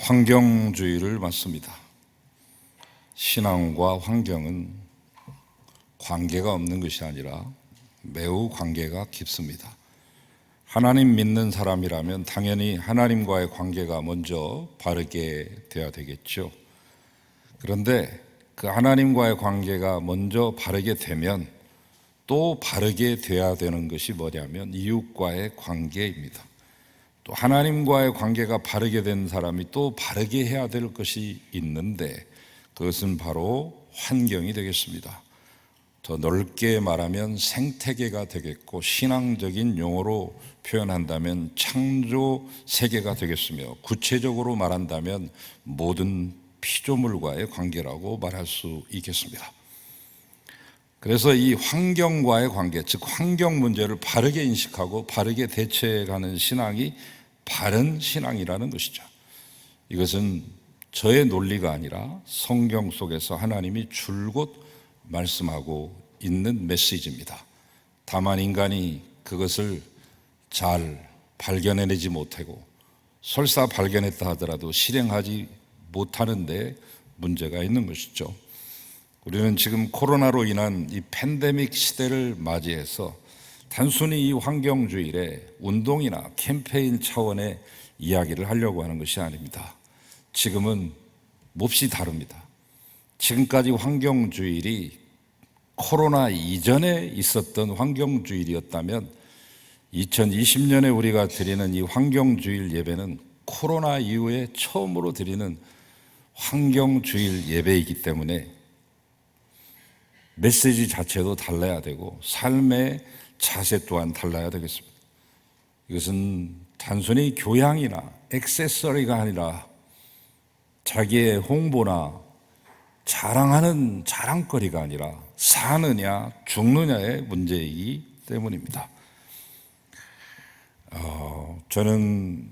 환경주의를 맡습니다. 신앙과 환경은 관계가 없는 것이 아니라 매우 관계가 깊습니다. 하나님 믿는 사람이라면 당연히 하나님과의 관계가 먼저 바르게 돼야 되겠죠. 그런데 그 하나님과의 관계가 먼저 바르게 되면 또 바르게 돼야 되는 것이 뭐냐면 이웃과의 관계입니다. 또 하나님과의 관계가 바르게 된 사람이 또 바르게 해야 될 것이 있는데 그것은 바로 환경이 되겠습니다. 더 넓게 말하면 생태계가 되겠고 신앙적인 용어로 표현한다면 창조 세계가 되겠으며 구체적으로 말한다면 모든 피조물과의 관계라고 말할 수 있겠습니다. 그래서 이 환경과의 관계, 즉 환경 문제를 바르게 인식하고 바르게 대처해가는 신앙이 바른 신앙이라는 것이죠. 이것은 저의 논리가 아니라 성경 속에서 하나님이 줄곧 말씀하고 있는 메시지입니다. 다만 인간이 그것을 잘 발견해내지 못하고 설사 발견했다 하더라도 실행하지 못하는 데 문제가 있는 것이죠. 우리는 지금 코로나로 인한 이 팬데믹 시대를 맞이해서 단순히 이 환경주의의 운동이나 캠페인 차원의 이야기를 하려고 하는 것이 아닙니다. 지금은 몹시 다릅니다. 지금까지 환경주의이 코로나 이전에 있었던 환경주의였다면 2020년에 우리가 드리는 이 환경주일 예배는 코로나 이후에 처음으로 드리는 환경주일 예배이기 때문에 메시지 자체도 달라야 되고 삶의 자세 또한 달라야 되겠습니다. 이것은 단순히 교양이나 액세서리가 아니라 자기의 홍보나 자랑하는 자랑거리가 아니라 사느냐 죽느냐의 문제이기 때문입니다. 저는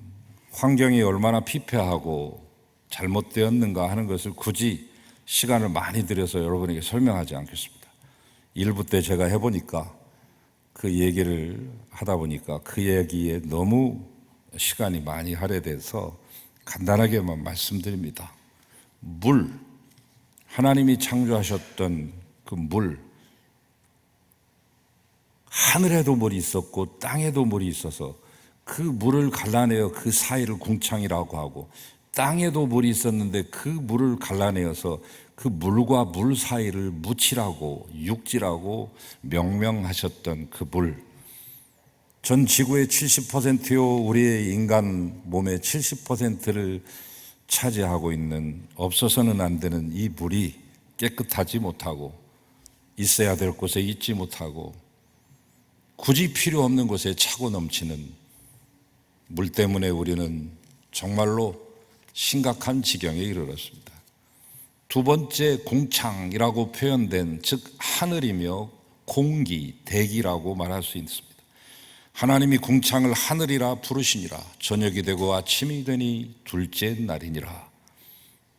환경이 얼마나 피폐하고 잘못되었는가 하는 것을 굳이 시간을 많이 들여서 여러분에게 설명하지 않겠습니다. 일부 때 제가 해보니까 그 얘기를 하다 보니까 그 얘기에 너무 시간이 많이 할애돼서 간단하게만 말씀드립니다. 물, 하나님이 창조하셨던 그 물, 하늘에도 물이 있었고 땅에도 물이 있어서 그 물을 갈라내어 그 사이를 궁창이라고 하고 땅에도 물이 있었는데 그 물을 갈라내어서 그 물과 물 사이를 무치라고 육지라고 명명하셨던 그 물, 전 지구의 70%요 우리의 인간 몸의 70%를 차지하고 있는 없어서는 안 되는 이 물이 깨끗하지 못하고 있어야 될 곳에 있지 못하고 굳이 필요 없는 곳에 차고 넘치는 물 때문에 우리는 정말로 심각한 지경에 이르렀습니다. 두 번째 궁창이라고 표현된 즉 하늘이며 공기, 대기라고 말할 수 있습니다. 하나님이 궁창을 하늘이라 부르시니라. 저녁이 되고 아침이 되니 둘째 날이니라.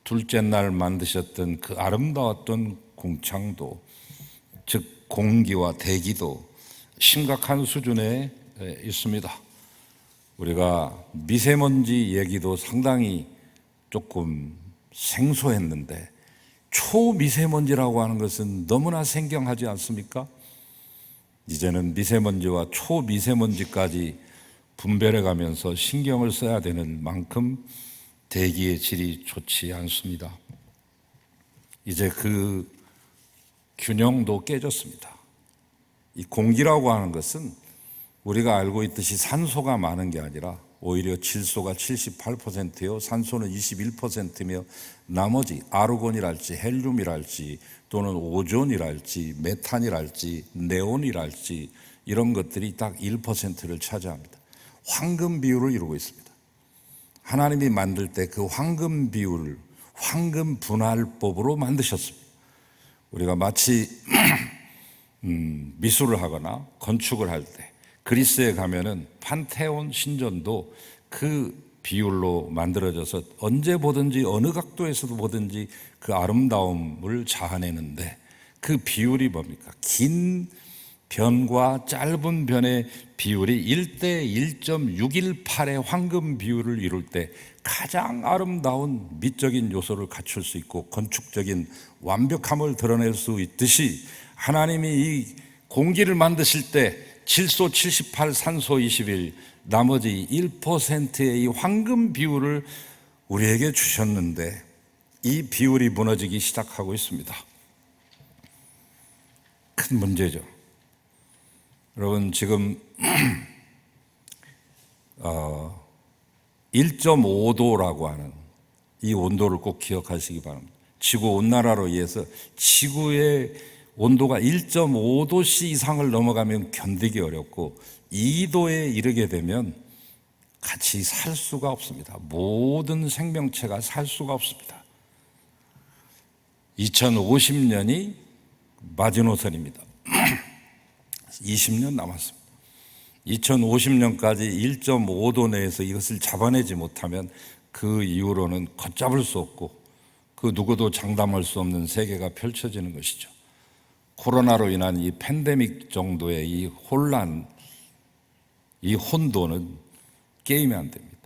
둘째 날 만드셨던 그 아름다웠던 궁창도 즉 공기와 대기도 심각한 수준에 있습니다. 우리가 미세먼지 얘기도 상당히 조금 생소했는데 초미세먼지라고 하는 것은 너무나 생경하지 않습니까? 이제는 미세먼지와 초미세먼지까지 분별해 가면서 신경을 써야 되는 만큼 대기의 질이 좋지 않습니다. 이제 그 균형도 깨졌습니다. 이 공기라고 하는 것은 우리가 알고 있듯이 산소가 많은 게 아니라 오히려 질소가 78%요 산소는 21%며 나머지 아르곤이랄지 헬륨이랄지 또는 오존이랄지 메탄이랄지 네온이랄지 이런 것들이 딱 1%를 차지합니다. 황금 비율을 이루고 있습니다. 하나님이 만들 때 그 황금 비율을 황금 분할법으로 만드셨습니다. 우리가 마치 미술을 하거나 건축을 할 때 그리스에 가면은 판테온 신전도 그 비율로 만들어져서 언제 보든지 어느 각도에서도 보든지 그 아름다움을 자아내는데 그 비율이 뭡니까? 긴 변과 짧은 변의 비율이 1대 1.618의 황금 비율을 이룰 때 가장 아름다운 미적인 요소를 갖출 수 있고 건축적인 완벽함을 드러낼 수 있듯이, 하나님이 이 공기를 만드실 때 질소 78, 산소 21, 나머지 1%의 이 황금 비율을 우리에게 주셨는데, 이 비율이 무너지기 시작하고 있습니다. 큰 문제죠. 여러분, 지금 1.5도라고 하는 이 온도를 꼭 기억하시기 바랍니다. 지구온난화로 인해서 지구의 온도가 1.5도씨 이상을 넘어가면 견디기 어렵고 2도에 이르게 되면 같이 살 수가 없습니다. 모든 생명체가 살 수가 없습니다. 2050년이 마지노선입니다. 20년 남았습니다. 2050년까지 1.5도 내에서 이것을 잡아내지 못하면 그 이후로는 걷잡을 수 없고 그 누구도 장담할 수 없는 세계가 펼쳐지는 것이죠. 코로나로 인한 이 팬데믹 정도의 이 혼란, 이 혼돈은 게임이 안 됩니다.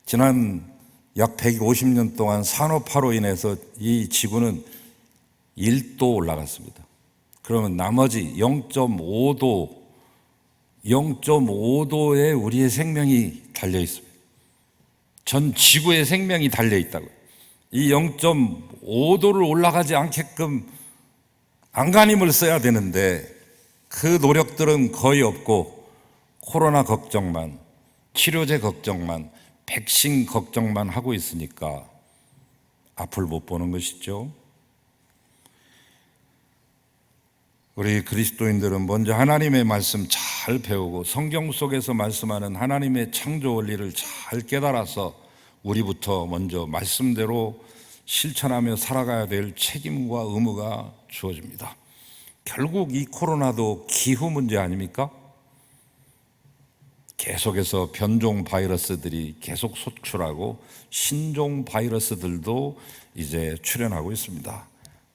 지난 약 150년 동안 산업화로 인해서 이 지구는 1도 올라갔습니다. 그러면 나머지 0.5도에 우리의 생명이 달려 있습니다. 전 지구의 생명이 달려 있다고요. 이 0.5도를 올라가지 않게끔 안간힘을 써야 되는데 그 노력들은 거의 없고 코로나 걱정만, 치료제 걱정만, 백신 걱정만 하고 있으니까 앞을 못 보는 것이죠. 우리 그리스도인들은 먼저 하나님의 말씀 잘 배우고 성경 속에서 말씀하는 하나님의 창조 원리를 잘 깨달아서 우리부터 먼저 말씀대로 실천하며 살아가야 될 책임과 의무가 주어집니다. 결국 이 코로나도 기후 문제 아닙니까? 계속해서 변종 바이러스들이 계속 속출하고 신종 바이러스들도 이제 출현하고 있습니다.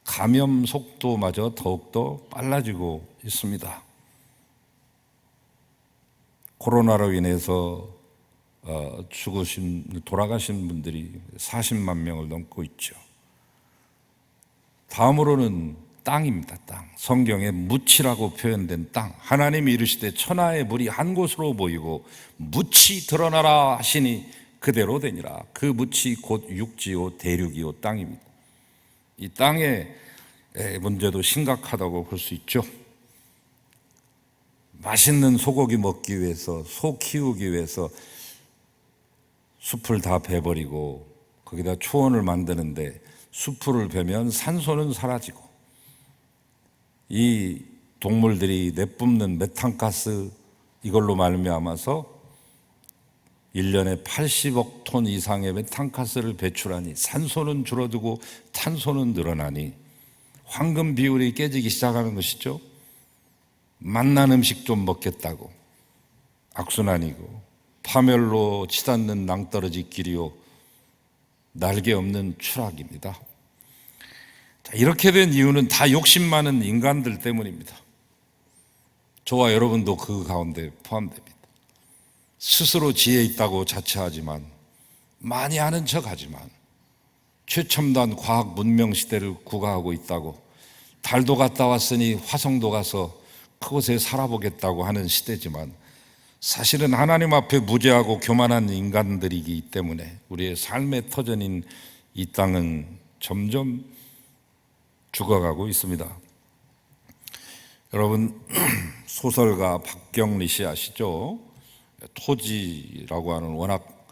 감염 속도마저 더욱더 빨라지고 있습니다. 코로나로 인해서 돌아가신 분들이 40만 명을 넘고 있죠. 다음으로는 땅입니다. 땅. 성경에 묻히라고 표현된 땅. 하나님이 이르시되 천하의 물이 한 곳으로 모이고 묻히 드러나라 하시니 그대로 되니라. 그 묻히 곧 육지요 대륙이요 땅입니다. 이 땅의 문제도 심각하다고 볼 수 있죠. 맛있는 소고기 먹기 위해서, 소 키우기 위해서 숲을 다 베버리고 거기다 초원을 만드는데 숲을 베면 산소는 사라지고 이 동물들이 내뿜는 메탄가스, 이걸로 말미암아서 1년에 80억 톤 이상의 메탄가스를 배출하니 산소는 줄어들고 탄소는 늘어나니 황금 비율이 깨지기 시작하는 것이죠. 맛난 음식 좀 먹겠다고 악순환이고, 파멸로 치닫는 낭떠러지 길이요 날개 없는 추락입니다. 이렇게 된 이유는 다 욕심 많은 인간들 때문입니다. 저와 여러분도 그 가운데 포함됩니다. 스스로 지혜 있다고 자처하지만, 많이 아는 척하지만, 최첨단 과학 문명 시대를 구가하고 있다고, 달도 갔다 왔으니 화성도 가서 그곳에 살아보겠다고 하는 시대지만, 사실은 하나님 앞에 무죄하고 교만한 인간들이기 때문에 우리의 삶의 터전인 이 땅은 점점 죽어가고 있습니다. 여러분, 소설가 박경리 씨 아시죠? 토지라고 하는 워낙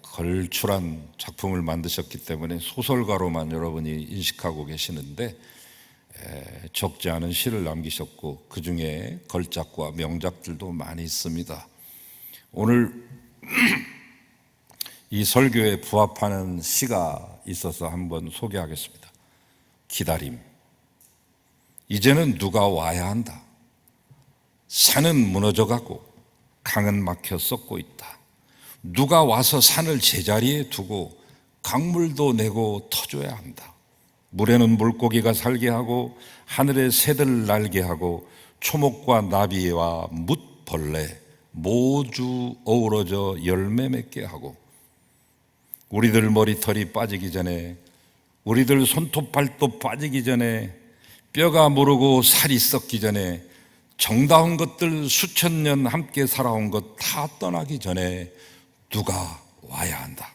걸출한 작품을 만드셨기 때문에 소설가로만 여러분이 인식하고 계시는데, 적지 않은 시를 남기셨고 그 중에 걸작과 명작들도 많이 있습니다. 오늘 이 설교에 부합하는 시가 있어서 한번 소개하겠습니다. 기다림. 이제는 누가 와야 한다. 산은 무너져가고 강은 막혀 썩고 있다. 누가 와서 산을 제자리에 두고 강물도 내고 터줘야 한다. 물에는 물고기가 살게 하고 하늘에 새들 날게 하고 초목과 나비와 뭇벌레 모두 어우러져 열매 맺게 하고, 우리들 머리털이 빠지기 전에, 우리들 손톱 발톱 빠지기 전에, 뼈가 무르고 살이 썩기 전에, 정다운 것들 수천 년 함께 살아온 것 다 떠나기 전에 누가 와야 한다.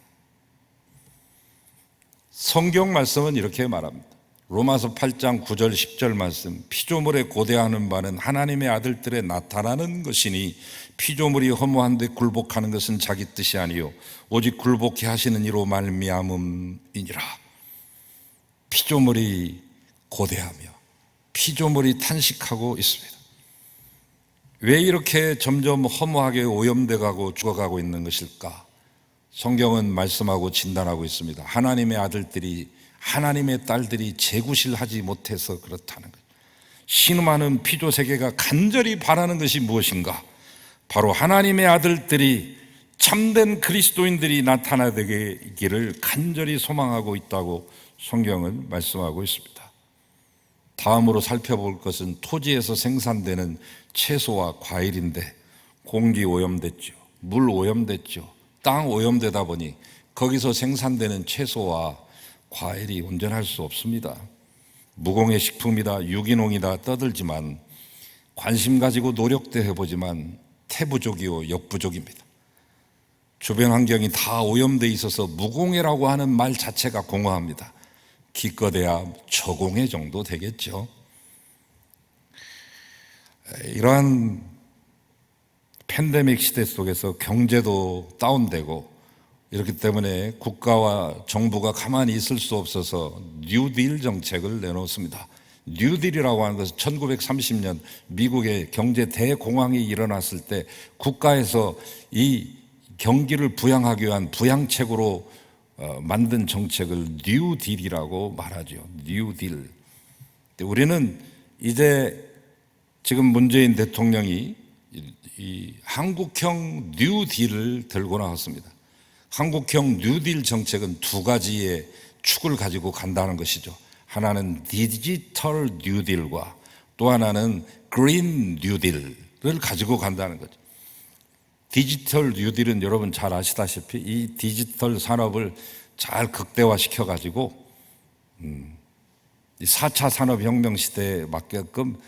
성경 말씀은 이렇게 말합니다. 로마서 8장 9절 10절 말씀, 피조물에 고대하는 바는 하나님의 아들들에 나타나는 것이니 피조물이 허무한데 굴복하는 것은 자기 뜻이 아니요 오직 굴복해 하시는 이로 말미암음이니라. 피조물이 고대하며 피조물이 탄식하고 있습니다. 왜 이렇게 점점 허무하게 오염돼 가고 죽어가고 있는 것일까? 성경은 말씀하고 진단하고 있습니다. 하나님의 아들들이, 하나님의 딸들이 재구실하지 못해서 그렇다는 것. 신음하는 피조세계가 간절히 바라는 것이 무엇인가? 바로 하나님의 아들들이, 참된 그리스도인들이 나타나기를 간절히 소망하고 있다고 성경은 말씀하고 있습니다. 다음으로 살펴볼 것은 토지에서 생산되는 채소와 과일인데, 공기 오염됐죠, 물 오염됐죠, 땅 오염되다 보니 거기서 생산되는 채소와 과일이 온전할 수 없습니다. 무공해 식품이다, 유기농이다 떠들지만, 관심 가지고 노력도 해보지만 태부족이요 역부족입니다. 주변 환경이 다 오염되어 있어서 무공해라고 하는 말 자체가 공허합니다. 기껏해야 저공해 정도 되겠죠. 이러한 팬데믹 시대 속에서 경제도 다운되고, 이렇기 때문에 국가와 정부가 가만히 있을 수 없어서 뉴딜 정책을 내놓습니다. 뉴딜이라고 하는 것은 1930년 미국의 경제 대공황이 일어났을 때 국가에서 이 경기를 부양하기 위한 부양책으로 만든 정책을 뉴딜이라고 말하죠. 뉴딜. 우리는 이제 지금 문재인 대통령이 이 한국형 뉴딜을 들고 나왔습니다. 한국형 뉴딜 정책은 두 가지의 축을 가지고 간다는 것이죠. 하나는 디지털 뉴딜과 또 하나는 그린 뉴딜을 가지고 간다는 거죠. 디지털 뉴딜은 여러분 잘 아시다시피 이 디지털 산업을 잘 극대화시켜 가지고 4차 산업혁명 시대에 맞게끔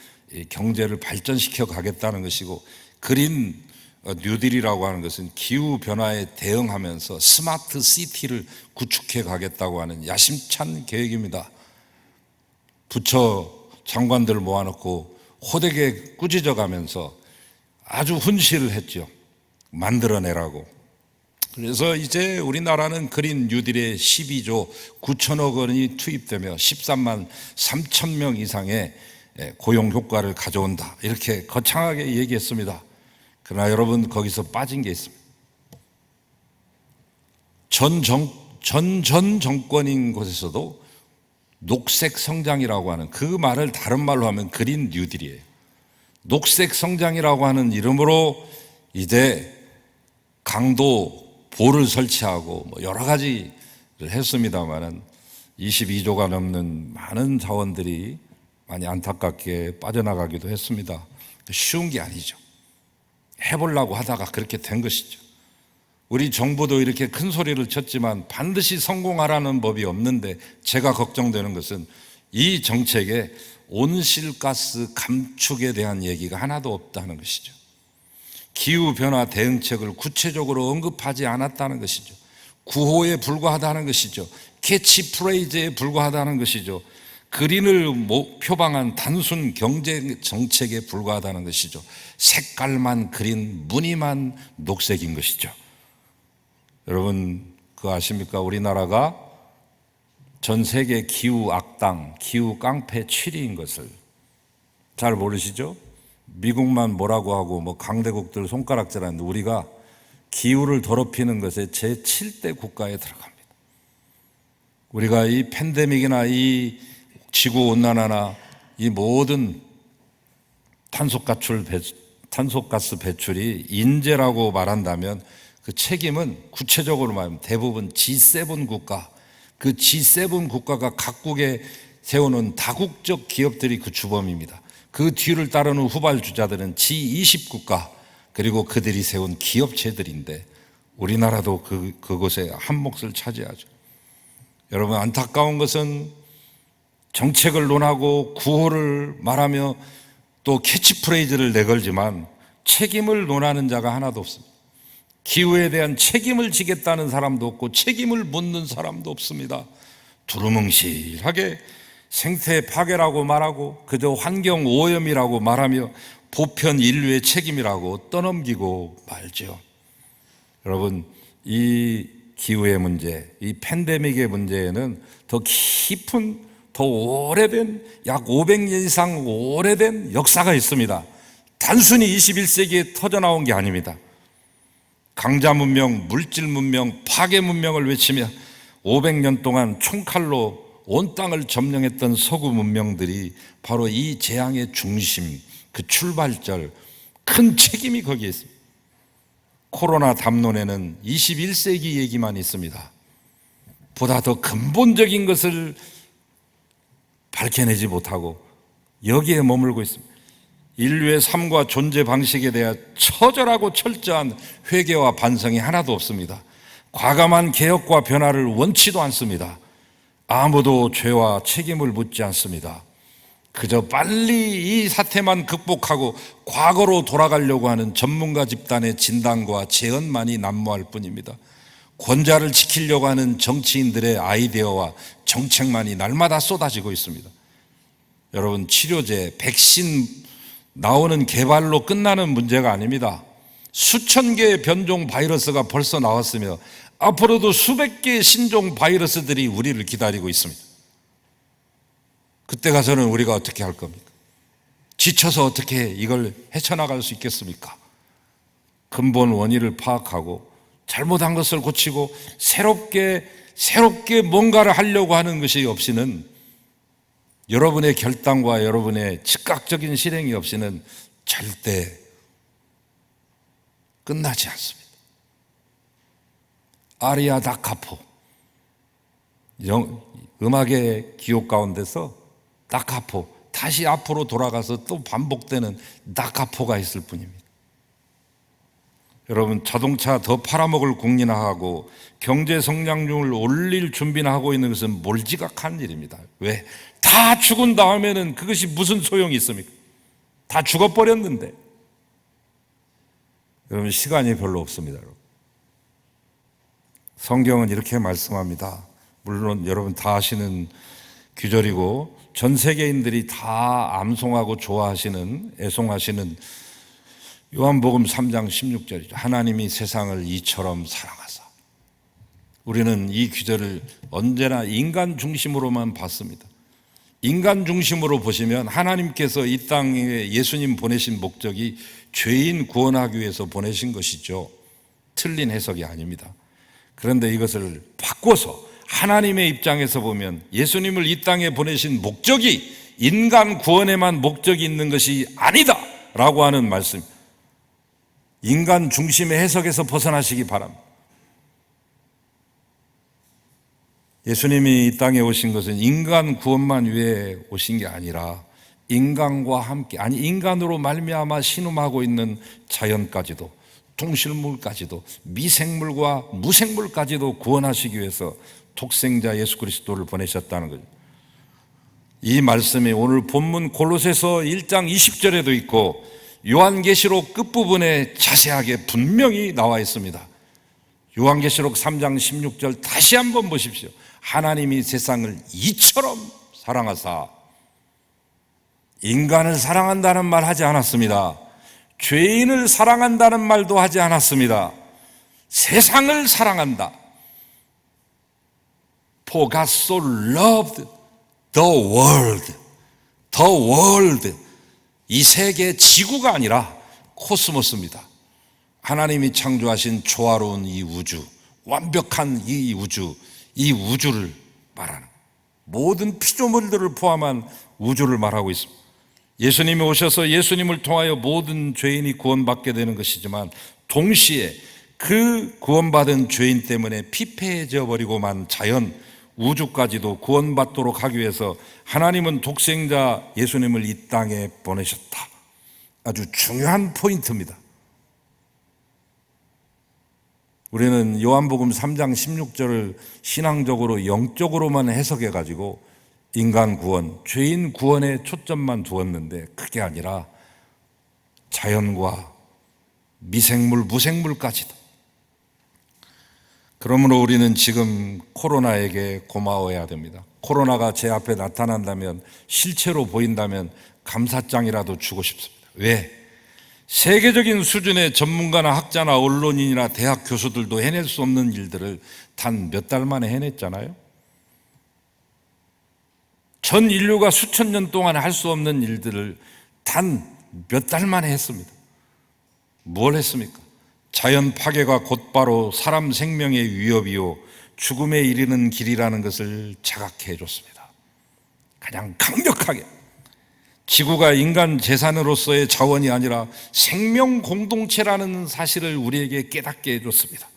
경제를 발전시켜 가겠다는 것이고, 그린 뉴딜이라고 하는 것은 기후변화에 대응하면서 스마트 시티를 구축해 가겠다고 하는 야심찬 계획입니다. 부처 장관들을 모아놓고 호되게 꾸짖어 가면서 아주 훈시를 했죠. 만들어내라고. 그래서 이제 우리나라는 그린 뉴딜에 12조 9천억 원이 투입되며 13만 3천 명 이상의 고용 효과를 가져온다, 이렇게 거창하게 얘기했습니다. 그러나 여러분, 거기서 빠진 게 있습니다. 전 정권인 곳에서도 녹색 성장이라고 하는 그 말을 다른 말로 하면 그린 뉴딜이에요. 녹색 성장이라고 하는 이름으로 이제 강도 보를 설치하고 여러 가지를 했습니다만은 22조가 넘는 많은 자원들이 많이 안타깝게 빠져나가기도 했습니다. 쉬운 게 아니죠. 해보려고 하다가 그렇게 된 것이죠. 우리 정부도 이렇게 큰 소리를 쳤지만 반드시 성공하라는 법이 없는데, 제가 걱정되는 것은 이 정책에 온실가스 감축에 대한 얘기가 하나도 없다는 것이죠. 기후변화 대응책을 구체적으로 언급하지 않았다는 것이죠. 구호에 불과하다는 것이죠. 캐치프레이즈에 불과하다는 것이죠. 그린을 표방한 단순 경제 정책에 불과하다는 것이죠. 색깔만 그린, 무늬만 녹색인 것이죠. 여러분, 그거 아십니까? 우리나라가 전 세계 기후 악당, 기후 깡패 7위인 것을 잘 모르시죠? 미국만 뭐라고 하고 강대국들 손가락질하는데 우리가 기후를 더럽히는 것에 제7대 국가에 들어갑니다. 우리가 이 팬데믹이나 이 지구온난화나 이 모든 탄소가스 배출이 인재라고 말한다면 그 책임은 구체적으로 말하면 대부분 G7 국가, 그 G7 국가가 각국에 세우는 다국적 기업들이 그 주범입니다. 그 뒤를 따르는 후발주자들은 G20국가 그리고 그들이 세운 기업체들인데 우리나라도 그곳에 한 몫을 차지하죠. 여러분, 안타까운 것은 정책을 논하고 구호를 말하며 또 캐치프레이즈를 내걸지만 책임을 논하는 자가 하나도 없습니다. 기후에 대한 책임을 지겠다는 사람도 없고 책임을 묻는 사람도 없습니다. 두루뭉실하게 생태 파괴라고 말하고 그저 환경 오염이라고 말하며 보편 인류의 책임이라고 떠넘기고 말죠. 여러분, 이 기후의 문제, 이 팬데믹의 문제에는 더 깊은, 더 오래된, 약 500년 이상 오래된 역사가 있습니다. 단순히 21세기에 터져나온 게 아닙니다. 강자 문명, 물질 문명, 파괴 문명을 외치며 500년 동안 총칼로 온 땅을 점령했던 서구 문명들이 바로 이 재앙의 중심, 그 출발절, 큰 책임이 거기에 있습니다. 코로나 담론에는 21세기 얘기만 있습니다. 보다 더 근본적인 것을 밝혀내지 못하고 여기에 머물고 있습니다. 인류의 삶과 존재 방식에 대한 처절하고 철저한 회개와 반성이 하나도 없습니다. 과감한 개혁과 변화를 원치도 않습니다. 아무도 죄와 책임을 묻지 않습니다. 그저 빨리 이 사태만 극복하고 과거로 돌아가려고 하는 전문가 집단의 진단과 제언만이 난무할 뿐입니다. 권좌를 지키려고 하는 정치인들의 아이디어와 정책만이 날마다 쏟아지고 있습니다. 여러분, 치료제, 백신 나오는 개발로 끝나는 문제가 아닙니다. 수천 개의 변종 바이러스가 벌써 나왔으며 앞으로도 수백 개의 신종 바이러스들이 우리를 기다리고 있습니다. 그때 가서는 우리가 어떻게 할 겁니까? 지쳐서 어떻게 이걸 헤쳐나갈 수 있겠습니까? 근본 원인을 파악하고 잘못한 것을 고치고 새롭게 뭔가를 하려고 하는 것이 없이는, 여러분의 결단과 여러분의 즉각적인 실행이 없이는 절대 끝나지 않습니다. 아리아 다카포, 음악의 기호 가운데서 다카포, 다시 앞으로 돌아가서 또 반복되는 다카포가 있을 뿐입니다. 여러분, 자동차 더 팔아먹을 국민화하고 경제 성장률을 올릴 준비나 하고 있는 것은 몰지각한 일입니다. 왜? 다 죽은 다음에는 그것이 무슨 소용이 있습니까? 다 죽어버렸는데. 여러분, 시간이 별로 없습니다. 성경은 이렇게 말씀합니다. 물론 여러분 다 아시는 규절이고 전 세계인들이 다 암송하고 좋아하시는, 애송하시는 요한복음 3장 16절이죠. 하나님이 세상을 이처럼 사랑하사. 우리는 이 규절을 언제나 인간 중심으로만 봤습니다. 인간 중심으로 보시면 하나님께서 이 땅에 예수님 보내신 목적이 죄인 구원하기 위해서 보내신 것이죠. 틀린 해석이 아닙니다. 그런데 이것을 바꿔서 하나님의 입장에서 보면 예수님을 이 땅에 보내신 목적이 인간 구원에만 목적이 있는 것이 아니다 라고 하는 말씀, 인간 중심의 해석에서 벗어나시기 바랍니다. 예수님이 이 땅에 오신 것은 인간 구원만 위해 오신 게 아니라 인간과 함께, 아니 인간으로 말미암아 신음하고 있는 자연까지도, 동식물까지도, 미생물과 무생물까지도 구원하시기 위해서 독생자 예수 그리스도를 보내셨다는 거죠. 이 말씀이 오늘 본문 골로새서 1장 20절에도 있고 요한계시록 끝부분에 자세하게 분명히 나와 있습니다. 요한계시록 3장 16절 다시 한번 보십시오. 하나님이 세상을 이처럼 사랑하사. 인간을 사랑한다는 말 하지 않았습니다. 죄인을 사랑한다는 말도 하지 않았습니다. 세상을 사랑한다. For God so loved the world. The world. 이 세계 지구가 아니라 코스모스입니다. 하나님이 창조하신 조화로운 이 우주, 완벽한 이 우주, 이 우주를 말하는, 모든 피조물들을 포함한 우주를 말하고 있습니다. 예수님이 오셔서 예수님을 통하여 모든 죄인이 구원받게 되는 것이지만 동시에 그 구원받은 죄인 때문에 피폐해져 버리고만 자연, 우주까지도 구원받도록 하기 위해서 하나님은 독생자 예수님을 이 땅에 보내셨다. 아주 중요한 포인트입니다. 우리는 요한복음 3장 16절을 신앙적으로 영적으로만 해석해 가지고 인간 구원, 죄인 구원에 초점만 두었는데 그게 아니라 자연과 미생물, 무생물까지도. 그러므로 우리는 지금 코로나에게 고마워해야 됩니다. 코로나가 제 앞에 나타난다면, 실체로 보인다면 감사장이라도 주고 싶습니다. 왜? 세계적인 수준의 전문가나 학자나 언론인이나 대학 교수들도 해낼 수 없는 일들을 단 몇 달 만에 해냈잖아요. 전 인류가 수천 년 동안 할 수 없는 일들을 단 몇 달 만에 했습니다. 뭘 했습니까? 자연 파괴가 곧바로 사람 생명의 위협이요 죽음에 이르는 길이라는 것을 자각해 줬습니다. 가장 강력하게. 지구가 인간 재산으로서의 자원이 아니라 생명 공동체라는 사실을 우리에게 깨닫게 해줬습니다.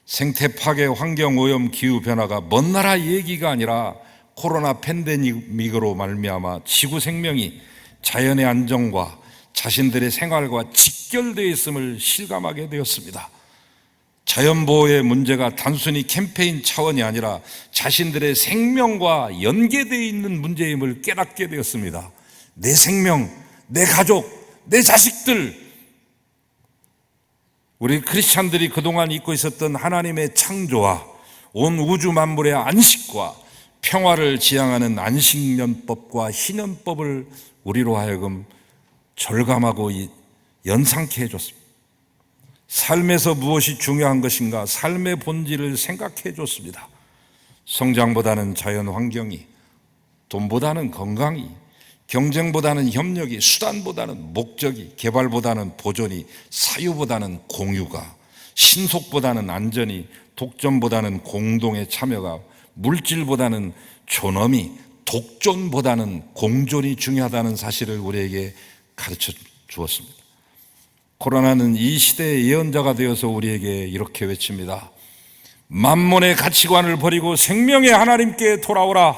생태 파괴, 환경 오염, 기후 변화가 먼 나라 얘기가 아니라 코로나 팬데믹으로 말미암아 지구 생명이 자연의 안정과 자신들의 생활과 직결되어 있음을 실감하게 되었습니다. 자연보호의 문제가 단순히 캠페인 차원이 아니라 자신들의 생명과 연계되어 있는 문제임을 깨닫게 되었습니다. 내 생명, 내 가족, 내 자식들, 우리 크리스찬들이 그동안 잊고 있었던 하나님의 창조와 온 우주 만물의 안식과 평화를 지향하는 안식년법과 희년법을 우리로 하여금 절감하고 연상케 해줬습니다. 삶에서 무엇이 중요한 것인가, 삶의 본질을 생각해 줬습니다. 성장보다는 자연 환경이, 돈보다는 건강이, 경쟁보다는 협력이, 수단보다는 목적이, 개발보다는 보존이, 사유보다는 공유가, 신속보다는 안전이, 독점보다는 공동의 참여가, 물질보다는 존엄이, 독존보다는 공존이 중요하다는 사실을 우리에게 가르쳐 주었습니다. 코로나는 이 시대의 예언자가 되어서 우리에게 이렇게 외칩니다. 만몬의 가치관을 버리고 생명의 하나님께 돌아오라.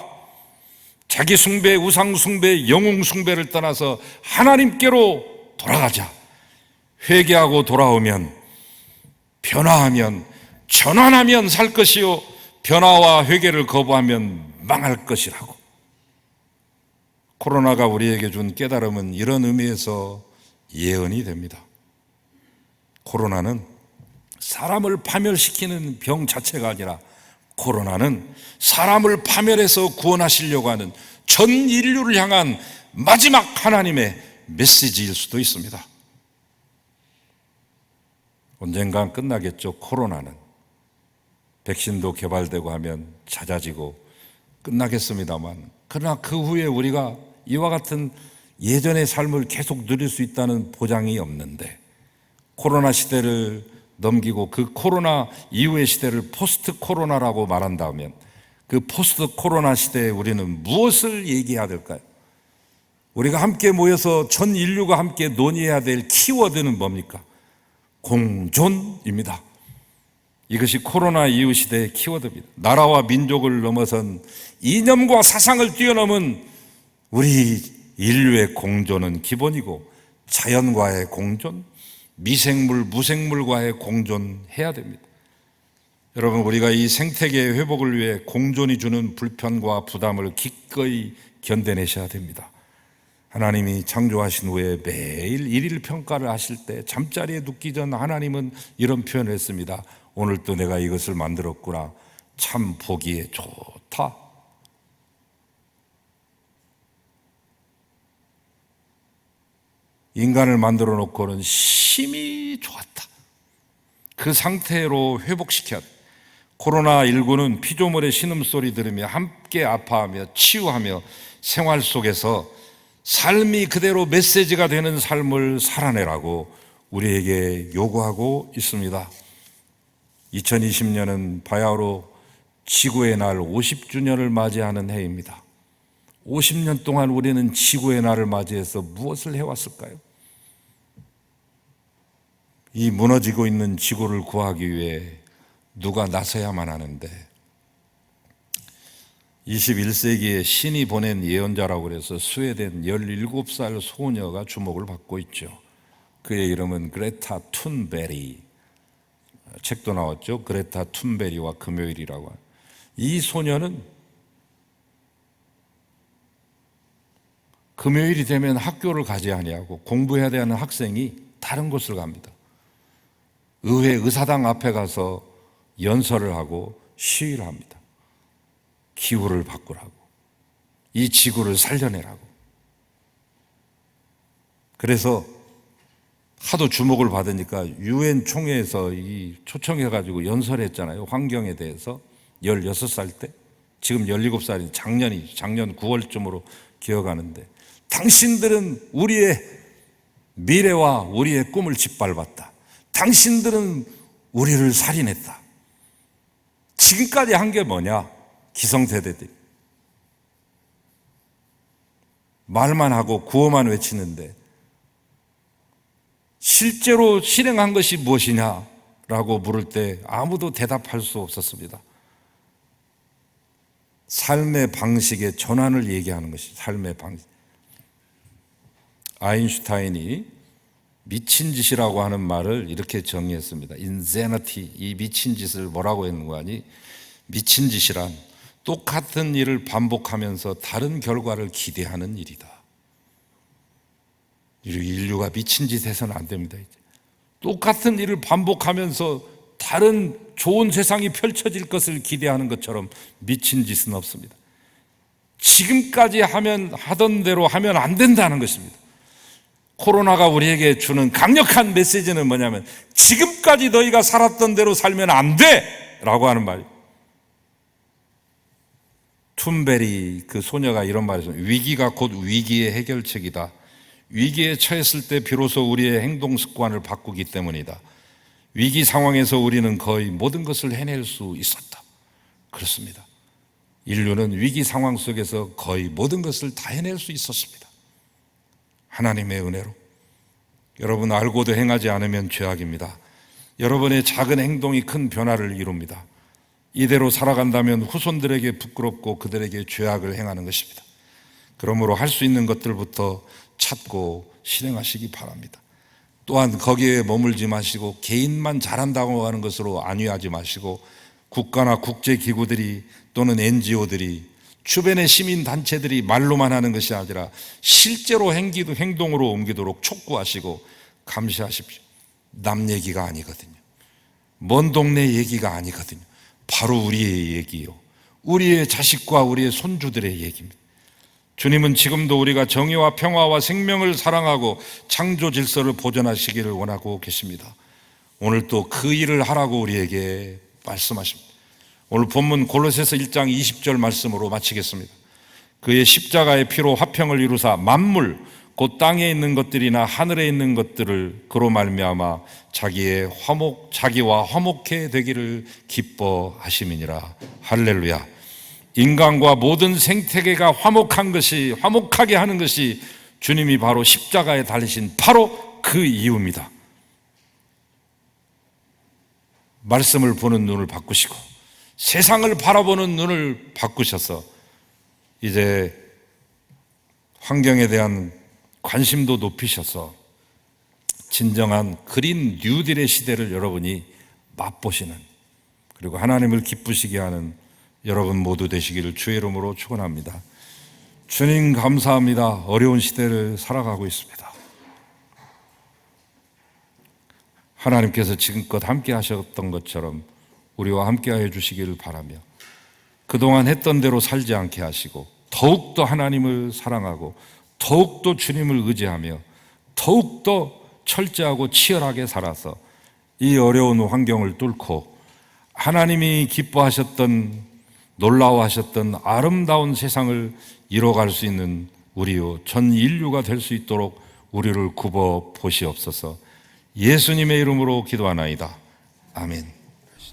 자기 숭배, 우상 숭배, 영웅 숭배를 떠나서 하나님께로 돌아가자. 회개하고 돌아오면, 변화하면, 전환하면 살 것이요 변화와 회개를 거부하면 망할 것이라고. 코로나가 우리에게 준 깨달음은 이런 의미에서 예언이 됩니다. 코로나는 사람을 파멸시키는 병 자체가 아니라 코로나는 사람을 파멸해서 구원하시려고 하는 전 인류를 향한 마지막 하나님의 메시지일 수도 있습니다. 언젠간 끝나겠죠. 코로나는 백신도 개발되고 하면 잦아지고 끝나겠습니다만, 그러나 그 후에 우리가 이와 같은 예전의 삶을 계속 누릴 수 있다는 보장이 없는데, 코로나 시대를 넘기고 그 코로나 이후의 시대를 포스트 코로나라고 말한다면 그 포스트 코로나 시대에 우리는 무엇을 얘기해야 될까요? 우리가 함께 모여서 전 인류가 함께 논의해야 될 키워드는 뭡니까? 공존입니다. 이것이 코로나 이후 시대의 키워드입니다. 나라와 민족을 넘어선 이념과 사상을 뛰어넘은 우리 인류의 공존은 기본이고, 자연과의 공존, 미생물, 무생물과의 공존해야 됩니다. 여러분, 우리가 이 생태계의 회복을 위해 공존이 주는 불편과 부담을 기꺼이 견뎌내셔야 됩니다. 하나님이 창조하신 후에 매일 일일 평가를 하실 때 잠자리에 눕기 전 하나님은 이런 표현을 했습니다. 오늘도 내가 이것을 만들었구나. 참 보기에 좋다. 인간을 만들어 놓고는 심히 좋았다. 그 상태로 회복시켜야 돼. 코로나19는 피조물의 신음소리 들으며 함께 아파하며 치유하며 생활 속에서 삶이 그대로 메시지가 되는 삶을 살아내라고 우리에게 요구하고 있습니다. 2020년은 바야흐로 지구의 날 50주년을 맞이하는 해입니다. 50년 동안 우리는 지구의 날을 맞이해서 무엇을 해왔을까요? 이 무너지고 있는 지구를 구하기 위해 누가 나서야만 하는데, 21세기에 신이 보낸 예언자라고 그래서 스웨덴 17살 소녀가 주목을 받고 있죠. 그의 이름은 그레타 툰베리. 책도 나왔죠. 그레타 툰베리와 금요일이라고. 이 소녀는 금요일이 되면 학교를 가지 아니하고 공부해야 되는 학생이 다른 곳을 갑니다. 의회 의사당 앞에 가서 연설을 하고 시위를 합니다. 기후를 바꾸라고, 이 지구를 살려내라고. 그래서 하도 주목을 받으니까 유엔 총회에서 초청해가지고 연설했잖아요. 환경에 대해서 16살 때. 지금 17살이 작년 9월쯤으로 기억하는데, 당신들은 우리의 미래와 우리의 꿈을 짓밟았다. 당신들은 우리를 살인했다. 지금까지 한 게 뭐냐? 기성세대들이 말만 하고 구호만 외치는데 실제로 실행한 것이 무엇이냐라고 물을 때 아무도 대답할 수 없었습니다. 삶의 방식의 전환을 얘기하는 것이 삶의 방식. 아인슈타인이 미친 짓이라고 하는 말을 이렇게 정의했습니다. insanity, 이 미친 짓을 뭐라고 했는 거 아니? 미친 짓이란 똑같은 일을 반복하면서 다른 결과를 기대하는 일이다. 인류가 미친 짓 해서는 안 됩니다. 이제. 똑같은 일을 반복하면서 다른 좋은 세상이 펼쳐질 것을 기대하는 것처럼 미친 짓은 없습니다. 지금까지 하던 대로 하면 안 된다는 것입니다. 코로나가 우리에게 주는 강력한 메시지는 뭐냐면 지금까지 너희가 살았던 대로 살면 안 돼! 라고 하는 말이에요. 툰베리 그 소녀가 이런 말을 했습니다. 위기가 곧 위기의 해결책이다. 위기에 처했을 때 비로소 우리의 행동 습관을 바꾸기 때문이다. 위기 상황에서 우리는 거의 모든 것을 해낼 수 있었다. 그렇습니다. 인류는 위기 상황 속에서 거의 모든 것을 다 해낼 수 있었습니다. 하나님의 은혜로. 여러분, 알고도 행하지 않으면 죄악입니다. 여러분의 작은 행동이 큰 변화를 이룹니다. 이대로 살아간다면 후손들에게 부끄럽고 그들에게 죄악을 행하는 것입니다. 그러므로 할 수 있는 것들부터 찾고 실행하시기 바랍니다. 또한 거기에 머물지 마시고 개인만 잘한다고 하는 것으로 안위하지 마시고 국가나 국제기구들이 또는 NGO들이 주변의 시민단체들이 말로만 하는 것이 아니라 실제로 행동으로 옮기도록 촉구하시고 감시하십시오. 남 얘기가 아니거든요. 먼 동네 얘기가 아니거든요. 바로 우리의 얘기요. 우리의 자식과 우리의 손주들의 얘기입니다. 주님은 지금도 우리가 정의와 평화와 생명을 사랑하고 창조 질서를 보존하시기를 원하고 계십니다. 오늘 또 그 일을 하라고 우리에게 말씀하십니다. 오늘 본문 골로새서 1장 20절 말씀으로 마치겠습니다. 그의 십자가의 피로 화평을 이루사 만물 곧 땅에 있는 것들이나 하늘에 있는 것들을 그로 말미암아 자기와 화목해 되기를 기뻐하심이니라. 할렐루야. 인간과 모든 생태계가 화목하게 하는 것이 주님이 바로 십자가에 달리신 바로 그 이유입니다. 말씀을 보는 눈을 바꾸시고 세상을 바라보는 눈을 바꾸셔서 이제 환경에 대한 관심도 높이셔서 진정한 그린 뉴딜의 시대를 여러분이 맛보시는, 그리고 하나님을 기쁘시게 하는 여러분 모두 되시기를 주의 이름으로 축원합니다. 주님 감사합니다. 어려운 시대를 살아가고 있습니다. 하나님께서 지금껏 함께 하셨던 것처럼 우리와 함께 하여 주시기를 바라며 그동안 했던 대로 살지 않게 하시고 더욱더 하나님을 사랑하고 더욱더 주님을 의지하며 더욱더 철저하고 치열하게 살아서 이 어려운 환경을 뚫고 하나님이 기뻐하셨던, 놀라워하셨던 아름다운 세상을 이뤄갈 수 있는 우리요 전 인류가 될 수 있도록 우리를 굽어 보시옵소서. 예수님의 이름으로 기도하나이다. 아멘.